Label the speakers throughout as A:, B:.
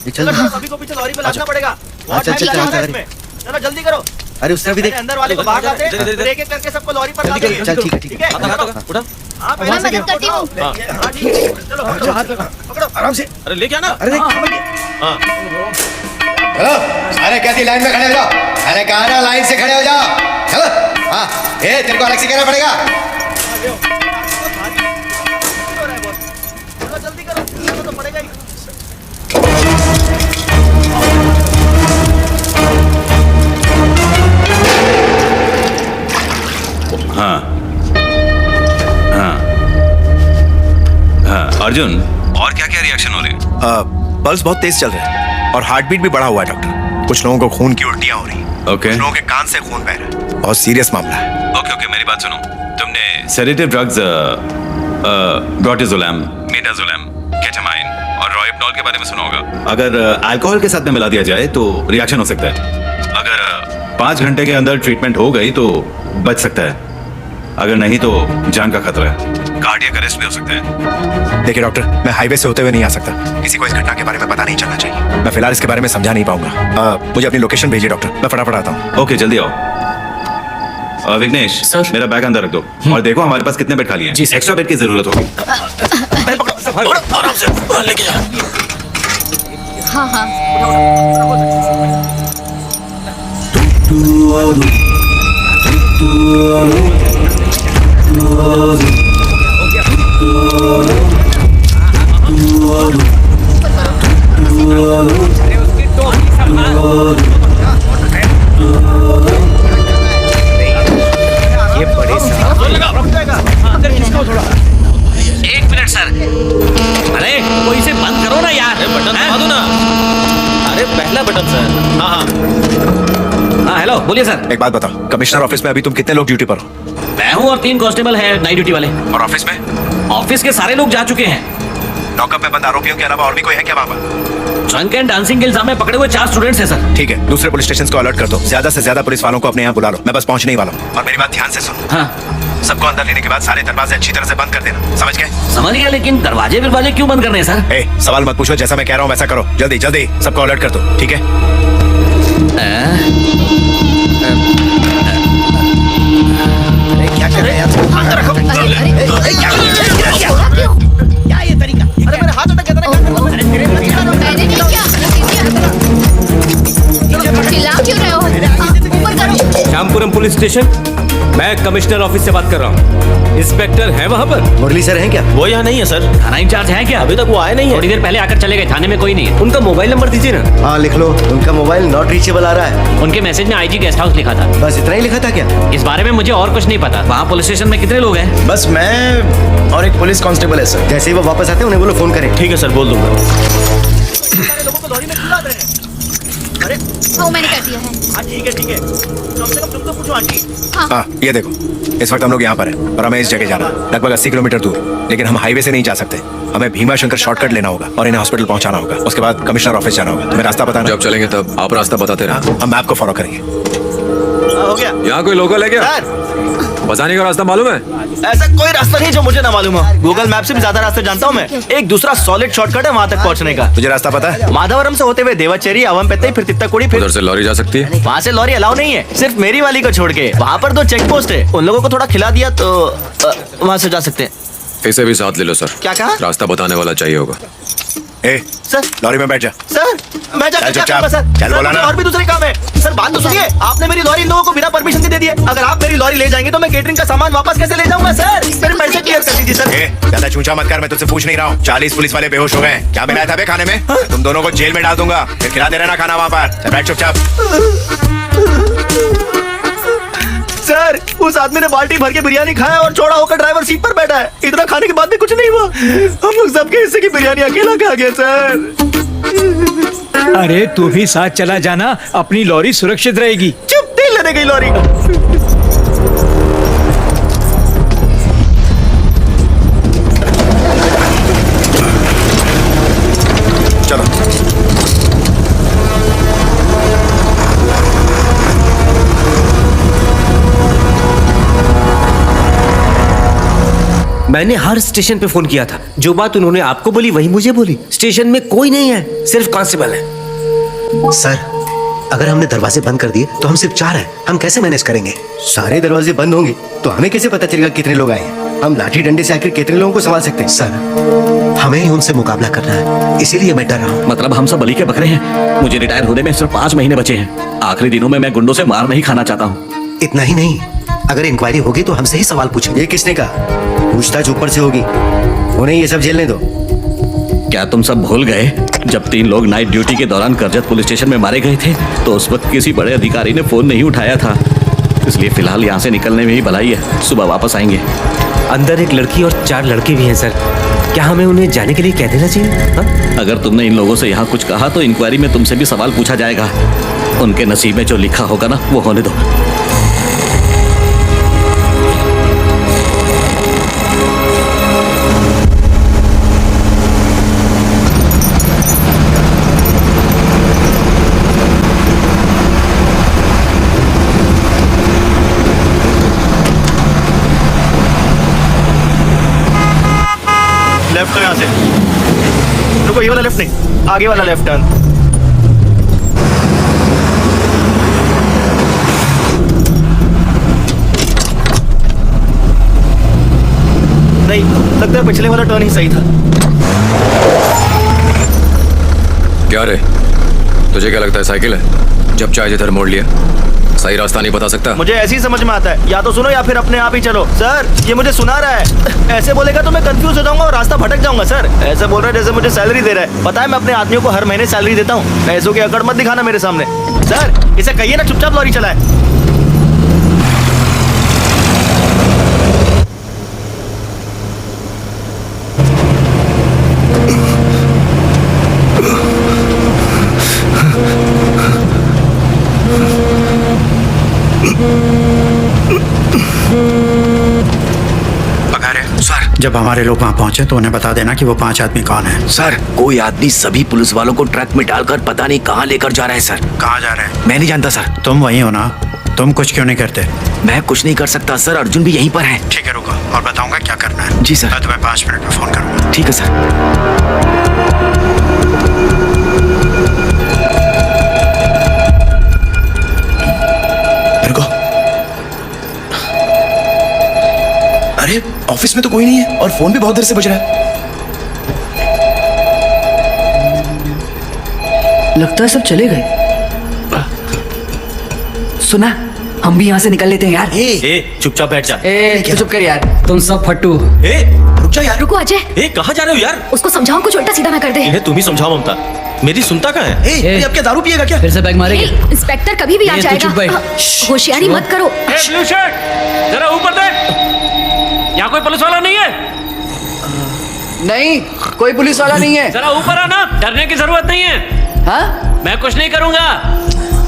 A: चलो सभी को पीछे लॉरी पे लादना पड़ेगा। बहुत टाइम लगेगा इसमें। चलो जल्दी करो।
B: अरे उसने भी देख,
A: अंदर वाले को बाहर लाते हैं, फिर एक-एक करके सबको लॉरी पर लाते हैं।
B: चल ठीक है।
C: उठा।
A: हां मैं मदद करती हूं। हां ठीक है, चलो पकड़ो आराम से।
C: अरे ले क्या ना।
B: अरे देख।
C: हाँ
D: चलो अरे कैसी लाइन में खड़े हो जाओ। अरे कहा ना लाइन से खड़े हो जाओ। चलो हाँ ए तेरे को अलग से कहना पड़ेगा।
A: चलो जल्दी करो, तो पड़ेगा ही।
E: हाँ हाँ हाँ अर्जुन, और क्या क्या रिएक्शन हो रहे हैं?
D: पल्स बहुत तेज चल रहा है और हार्ट बीट भी बढ़ा हुआ है डॉक्टर। कुछ लोगों को खून की उल्टियां हो रही हैं।
E: ओके
D: कुछ लोगों के कान से खून बह रहा है। बहुत सीरियस मामला है।
E: ओके ओके, मेरी बात सुनो। तुमने सेडेटिव ड्रग्स ब्रोटिजोलैम, मिडाजोलैम, केटामाइन और रोहिप्नॉल के बारे में सुना होगा। अगर अल्कोहल के साथ में मिला दिया जाए तो रिएक्शन हो सकता है। अगर 5 घंटे के अंदर ट्रीटमेंट हो गई तो बच सकता है, अगर नहीं तो जान का खतरा है, कार्डियक अरेस्ट भी हो सकता है।
D: देखिए डॉक्टर, मैं हाईवे से होते हुए नहीं आ सकता। किसी को इस घटना के बारे में पता नहीं चलना चाहिए। मैं फिलहाल इसके बारे में समझा नहीं पाऊंगा। मुझे अपनी लोकेशन भेजिए डॉक्टर, मैं फटाफट आता हूँ।
E: ओके जल्दी आओ। विघ्नेश
C: सर।
E: मेरा बैग अंदर रख दो और देखो हमारे पास कितने बेड खाली हैं।
C: जी सर।
E: एक्स्ट्रा बेड की जरूरत होगी।
C: आराम से लेके जा।
F: हाँ हाँ
B: ये बड़े साहब
G: एक मिनट सर। अरे कोई इसे बंद करो ना यार।
C: अरे बटन दबा दो ना। अरे पहला बटन सर। हाँ हाँ
G: हाँ हेलो बोलिए सर।
D: एक बात बताओ, कमिश्नर ऑफिस में अभी तुम कितने लोग ड्यूटी पर हो?
G: मैं हूँ और 3 कांस्टेबल है नाइट ड्यूटी वाले।
D: और ऑफिस में?
G: ऑफिस के सारे लोग जा चुके हैं।
D: लॉकअप में बंद आरोपियों के अलावा और भी कोई है क्या वहाँ पर?
G: ड्रंक एंड डांसिंग के इल्जाम में पकड़े हुए 4 स्टूडेंट्स हैं सर।
D: ठीक है, दूसरे पुलिस स्टेशन को अलर्ट कर दो। ज्यादा से ज्यादा पुलिस वालों को अपने यहाँ बुला लो। मैं बस पहुंचने ही वाला हूँ। और मेरी बात ध्यान से सुनो।
G: हाँ
D: सबको अंदर लेने के बाद सारे दरवाजे अच्छी तरह से बंद कर देना, समझ गए?
G: समझ गया, लेकिन दरवाजे बिरवाजे क्यों बंद करने हैं सर?
D: ए, सवाल मत पूछो, जैसा मैं कह रहा हूँ वैसा करो। जल्दी जल्दी सबको अलर्ट कर दो, ठीक है?
B: अरे क्या कर रहे हैं यार? अंदर रखो। अरे क्या क्या ये तरीका?
A: अरे मेरे हाथ उठा कितना
F: मैंने नहीं किया। चिल्ला क्यों रहे हो? ऊपर करो।
H: श्यामपुरम पुलिस स्टेशन, मैं कमिश्नर ऑफिस से बात कर रहा हूँ। इंस्पेक्टर है वहाँ पर?
B: मुरली सर हैं क्या?
C: वो यहाँ नहीं है सर।
G: थाना इंचार्ज है क्या?
C: अभी तक वो आए नहीं है।
G: थोड़ी देर पहले आकर चले गए, थाने में कोई नहीं है।
H: उनका मोबाइल नंबर दीजिए ना।
B: हाँ लिख लो, उनका मोबाइल नॉट रीचेबल आ रहा है।
G: उनके मैसेज में आईजी गेस्ट हाउस लिखा था।
B: बस इतना ही लिखा था क्या?
G: इस बारे में मुझे और कुछ नहीं पता। वहाँ पुलिस स्टेशन में कितने लोग हैं?
I: बस मैं और एक पुलिस कांस्टेबल है सर।
B: जैसे ही वो वापस आते हैं उन्हें बोलो फोन करें।
C: ठीक है सर, बोल दूंगा।
A: लोगों को लॉरी में क्यों लाद रहे हैं? अरे
F: वो मैंने कर दिया है।
A: हाँ ठीक है कम से कम तुम तो पूछो आंटी।
D: हाँ ये देखो, इस वक्त हम लोग यहाँ पर हैं और हमें इस जगह जाना है, लगभग 80 किलोमीटर दूर। लेकिन हम हाईवे से नहीं जा सकते, हमें भीमा शंकर शॉर्टकट लेना होगा और इन्हें हॉस्पिटल पहुँचाना होगा। उसके बाद कमिश्नर ऑफिस जाना होगा। तुम्हें रास्ता बताना।
J: जब चलेंगे तब आप रास्ता बताते रहे।
D: हम मैप को फॉलो करेंगे।
A: हो गया
J: यहाँ कोई लोकल है क्या?
A: सर,
J: बसाने का रास्ता मालूम है?
A: ऐसा कोई रास्ता नहीं जो मुझे ना मालूम हो। गूगल मैप से भी ज्यादा रास्ते जानता हूँ मैं। एक दूसरा सॉलिड शॉर्टकट है वहाँ तक पहुँचने का।
D: तुझे रास्ता पता है?
A: माधवरम से होते हुए देवाचेरी, अवमपेत्तई, फिर तित्ताकुड़ी, फिर
J: उधर से लॉरी जा सकती है?
A: वहाँ से लॉरी अलाउ नहीं है, सिर्फ मेरी वाली को छोड़ के। वहाँ पर 2 चेक पोस्ट है, उन लोगों को थोड़ा खिला दिया तो वहाँ से जा सकते हैं।
J: इसे भी साथ ले लो सर।
A: क्या कहा?
J: रास्ता बताने वाला चाहिए होगा।
D: ए
A: सर
D: लॉरी में बैठ जा।
A: सर मैं
D: चल
A: क्या
D: चुपचाप।
A: करूंगा सर?
D: चल
A: सर,
D: बोला
A: मुझे
D: ना।
A: और भी दूसरे काम है। सर बात तो सुनिए, आपने मेरी लॉरी इन लोगों को बिना परमिशन के दे दी है। अगर आप मेरी लॉरी ले जाएंगे तो मैं केटरिंग का सामान वापस कैसे ले जाऊंगा सर? मेरे पैसे क्लियर कर दीजिए सर।
D: ए ज्यादा चूचा मत कर, मैं तुझसे पूछ नहीं रहा हूँ। 40 पुलिस वाले बेहोश हो गए। क्या मिलाया था बे खाने में? तुम दोनों को जेल में डाल दूंगा, फिर खिला दे रहना खाना वहाँ पर। चल बैठ चुपचाप।
A: सर उस आदमी ने बाल्टी भर के बिरयानी खाया और चौड़ा होकर ड्राइवर सीट पर बैठा है। इतना खाने के बाद भी कुछ नहीं हुआ। हम लोग सबके हिस्से की बिरयानी अकेला खा गया सर।
H: अरे तू भी साथ चला जाना, अपनी लॉरी सुरक्षित रहेगी।
A: चुप, तेल लेने गई लॉरी।
D: चलो
H: मैंने हर स्टेशन पे फोन किया था। जो बात उन्होंने आपको बोली वही मुझे बोली। स्टेशन में कोई नहीं है, सिर्फ कांस्टेबल है।
B: सर, अगर हमने दरवाजे बंद कर दिए तो हम सिर्फ 4 हैं। हम कैसे मैनेज करेंगे?
A: सारे दरवाजे बंद होंगे तो हमें कैसे पता चलेगा कितने लोग आए हैं? हम लाठी डंडे से आकर कितने लोगों को संभाल सकते हैं?
B: सर, हमें ही उनसे मुकाबला करना है, इसीलिए मैं डर रहा हूँ।
G: मतलब हम सब बलि के बकरे हैं। मुझे रिटायर होने में सिर्फ 5 महीने बचे हैं। आखिरी दिनों में मैं गुंडों से मार नहीं खाना चाहता हूँ।
B: इतना ही नहीं, अगर इंक्वायरी होगी तो हमसे ही सवाल पूछेंगे।
A: ये किसने कहा? पूछताछ ऊपर से होगी, उन्हें ये सब झेलने दो।
G: क्या तुम सब भूल गए जब 3 लोग नाइट ड्यूटी के दौरान करजत पुलिस स्टेशन में मारे गए थे तो उस वक्त किसी बड़े अधिकारी ने फोन नहीं उठाया था। इसलिए फिलहाल यहाँ से निकलने में ही भलाई है। सुबह वापस आएंगे।
H: अंदर एक लड़की और 4 लड़के भी हैं सर। क्या हमें उन्हें जाने के लिए कह देना चाहिए? हाँ?
G: अगर तुमने इन लोगों से यहाँ कुछ कहा तो इंक्वायरी में तुमसे भी सवाल पूछा जाएगा। उनके नसीब में जो लिखा होगा ना वो होने दो।
A: लेफ्ट तो यहाँ से रुको, ये वाला लेफ्ट नहीं, आगे वाला लेफ्ट टर्न। नहीं, लगता है पिछले वाला टर्न ही सही था।
J: क्या रे, तुझे क्या लगता है साइकिल है? जब चाहे जिधर मोड़ लिया। सही रास्ता नहीं बता सकता?
A: मुझे ऐसे ही समझ में आता है, या तो सुनो या फिर अपने आप ही चलो। सर, ये मुझे सुना रहा है। ऐसे बोलेगा तो मैं कंफ्यूज हो जाऊंगा और रास्ता भटक जाऊंगा। सर, ऐसे बोल रहा है जैसे मुझे सैलरी दे रहा है। पता है मैं अपने आदमियों को हर महीने सैलरी देता हूँ। पैसों की अकड़ मत दिखाना मेरे सामने। सर, इसे कहिए ना चुपचाप लॉरी चलाए।
K: जब हमारे लोग वहाँ पहुंचे तो उन्हें बता देना कि वो 5 आदमी कौन है।
D: सर, कोई आदमी सभी पुलिस वालों को ट्रक में डालकर पता नहीं कहाँ लेकर जा रहा है। सर,
K: कहाँ जा रहे हैं?
D: मैं नहीं जानता सर।
K: तुम वहीं हो ना? तुम कुछ क्यों नहीं करते?
D: मैं कुछ नहीं कर सकता सर, अर्जुन भी यहीं पर है।
K: ठीक है, रुको और बताऊंगा क्या करना है।
D: जी सर।
K: मैं तुम्हें 5 मिनट में फोन करूंगा।
D: ठीक है सर।
I: रुको। अरे, ऑफिस में तो कोई नहीं है और फोन भी बहुत देर से बज रहा है।
L: लगता है सब चले गए। सुना, हम भी यहाँ से निकल लेते हैं यार।
C: ए, चुपचाप बैठ जा।
L: तू चुप कर यार, तुम सब फट्टू।
I: रुक जा यार।
F: रुको अजय,
C: कहाँ जा रहे हो यार?
F: उसको समझाओ, कुछ उल्टा सीधा ना कर दे।
C: इन्हें तुम ही समझाओ ममता। मेरी सुनता कहाँ है?
I: अरे अब क्या दारू पिएगा क्या?
L: फिर से बैग मारेंगे।
F: इंस्पेक्टर कभी भी आ
L: तू चुप बैठ।
F: जाएगा। होशियारी मत करो।
G: ब्लू शर्ट, जरा ऊपर देख। यहाँ कोई पुलिस वाला नहीं है?
L: नहीं, कोई पुलिस वाला नहीं है।
G: जरा ऊपर आना, डरने की जरूरत नहीं है।
L: हाँ?
G: मैं कुछ नहीं करूंगा।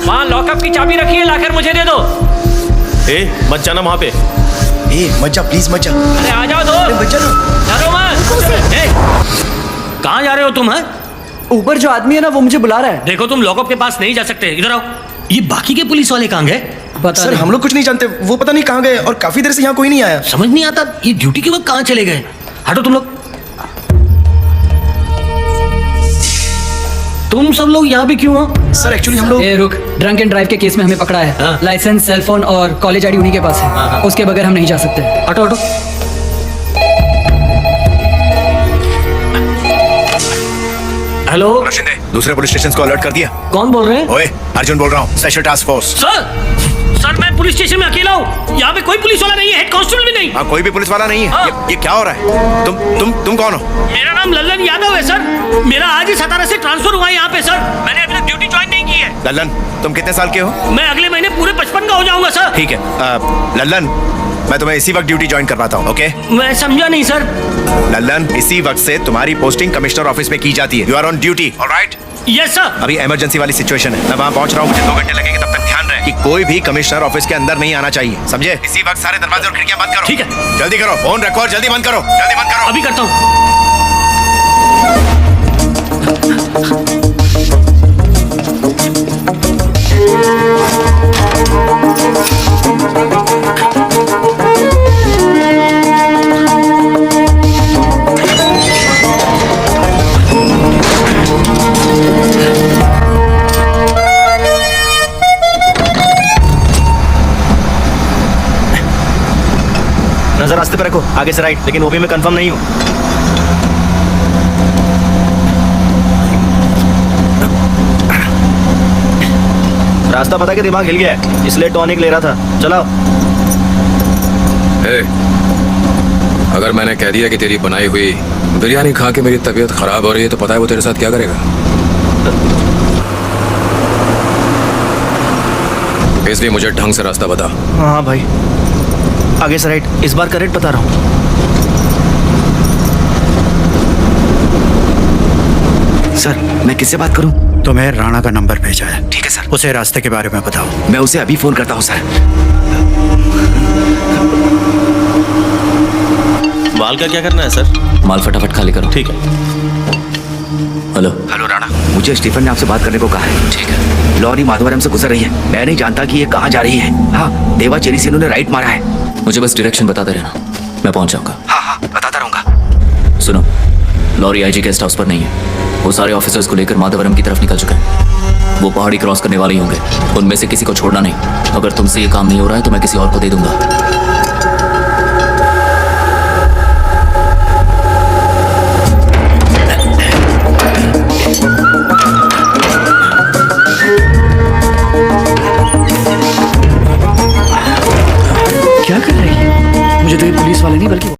G: वहाँ लॉकअप की चाबी रखी है, लाकर मुझे दे दो।
C: मत जाना वहाँ पे।
I: मत जा प्लीज, मत जा।
G: अरे आ जाओ दो।
I: बच्चा ना।
G: डरो मत। कहाँ जा रहे हो तुम?
L: ऊपर जो आदमी है ना वो मुझे बुला रहा है।
G: देखो तुम लॉकअप के पास नहीं जा सकते, इधर आओ। ये बाकी के पुलिस वाले कहाँ गए?
L: पता
I: सर,
L: नहीं।
I: हम लोग कुछ नहीं जानते। वो पता नहीं कहाँ गए और काफी देर से यहाँ कोई नहीं आया।
G: समझ नहीं आता ये ड्यूटी के वक्त कहाँ चले गए। हटो तुम लोग। तुम सब लोग यहाँ भी क्यों हो?
I: सर, एक्चुअली हम लोग
L: रुक, ड्रंक एंड ड्राइव के केस में हमें पकड़ा है।
G: हाँ।
L: लाइसेंस, सेलफोन और कॉलेज आईडी उन्हीं के पास है। उसके बगैर हम नहीं जा सकते।
G: हटो हटो। हेलो,
D: शिंदे, दूसरे पुलिस स्टेशन को अलर्ट कर दिया।
G: कौन बोल रहे हैं?
D: ओए, अर्जुन बोल रहा हूँ, स्पेशल टास्क फोर्स।
G: सर मैं पुलिस स्टेशन में अकेला हूँ। यहाँ पे कोई पुलिस वाला नहीं है, हेड कांस्टेबल भी नहीं।
D: हाँ, कोई भी पुलिस वाला नहीं है। ये क्या हो रहा है? तुम कौन हो?
G: मेरा नाम लल्लन यादव है सर। मेरा आज ही 17 से ट्रांसफर हुआ है यहाँ पे सर। मैंने अभी तक ड्यूटी ज्वाइन नहीं की है।
D: लल्लन, तुम कितने साल के हो?
G: मैं अगले महीने पूरे 55 का हो जाऊंगा सर।
D: ठीक है लल्लन, मैं तुम्हें इसी वक्त ड्यूटी ज्वाइन करवाता हूँ। ओके?
G: मैं समझा नहीं सर।
D: लल्लन, इसी वक्त से तुम्हारी पोस्टिंग कमिश्नर ऑफिस में की जाती है। You are on duty, alright?
G: Yes sir.
D: अभी इमरजेंसी वाली सिचुएशन है, मैं वहाँ पहुँच रहा हूँ। मुझे 2 घंटे लगेंगे, तब तक ध्यान रहे कि कोई भी कमिश्नर ऑफिस के अंदर नहीं आना चाहिए, समझे? इसी वक्त सारे दरवाजे और खिड़कियां बंद करो।
G: ठीक है।
D: जल्दी करो, फोन रखो और जल्दी बंद करो, जल्दी बंद करो।
G: अभी करता हूँ।
A: आगे से राइट, लेकिन वो भी मैं कंफर्म नहीं हूँ। रास्ता पता कि दिमाग हिल गया है, इसलिए टॉनिक ले रहा था। चलाओ।
J: ए, अगर मैंने कह दिया कि तेरी बनाई हुई बिरयानी खा के मेरी तबीयत खराब हो रही है तो पता है वो तेरे साथ क्या करेगा? इसलिए मुझे ढंग से रास्ता बता।
A: हाँ भाई, आगे से राइट, इस बार करेक्ट बता रहा हूँ।
I: सर, मैं किससे बात करूं?
K: तुम्हें राणा का नंबर भेजा है।
I: ठीक है सर।
K: उसे रास्ते के बारे में बताओ।
I: मैं उसे अभी फोन करता हूं सर।
C: माल का क्या करना है सर?
G: माल फटाफट खाली करो।
C: ठीक है।
G: हेलो।
I: हेलो राणा, मुझे स्टीफन ने आपसे बात करने को कहा है। ठीक है। लॉरी माधवरम से गुजर रही है। मैं नहीं जानता कि ये कहाँ जा रही है। हाँ, देवा चेरी से इन्होंने राइट मारा है।
G: मुझे बस डायरेक्शन बताते रहना, मैं पहुंच जाऊंगा।
I: हाँ, बताता रहूंगा।
G: सुनो, लॉरी आईजी गेस्ट हाउस पर नहीं है। वो सारे ऑफिसर्स को लेकर माधवरम की तरफ निकल चुके हैं। वो पहाड़ी क्रॉस करने वाले ही होंगे। उनमें से किसी को छोड़ना नहीं। अगर तुमसे ये काम नहीं हो रहा है तो मैं किसी और को दे दूंगा।